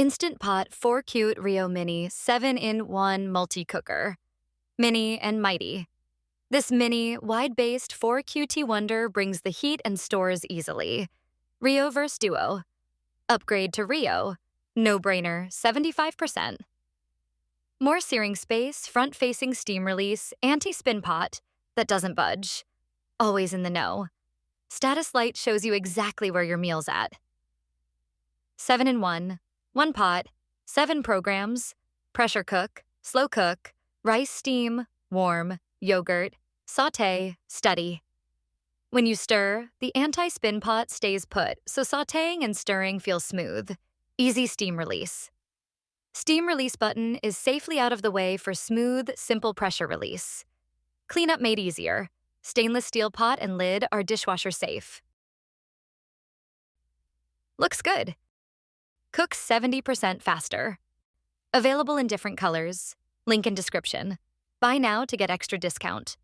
Instant Pot 4qt Rio Mini 7-in-1 multi-cooker. Mini and mighty. This mini, wide-based 4qt wonder brings the heat and stores easily. Rio vs. Duo. Upgrade to Rio. No-brainer, 75%. More searing space, front-facing steam release, anti-spin pot that doesn't budge. Always in the know. Status light shows you exactly where your meal's at. 7-in-1, 1 pot, 7 programs, pressure cook, slow cook, rice steam, warm, yogurt, sauté, steady. When you stir, the anti-spin pot stays put, so sautéing and stirring feels smooth. Easy steam release. Steam release button is safely out of the way for smooth, simple pressure release. Cleanup made easier. Stainless steel pot and lid are dishwasher safe. Looks good. Cooks 70% faster. Available in different colors. Link in description. Buy now to get extra discount.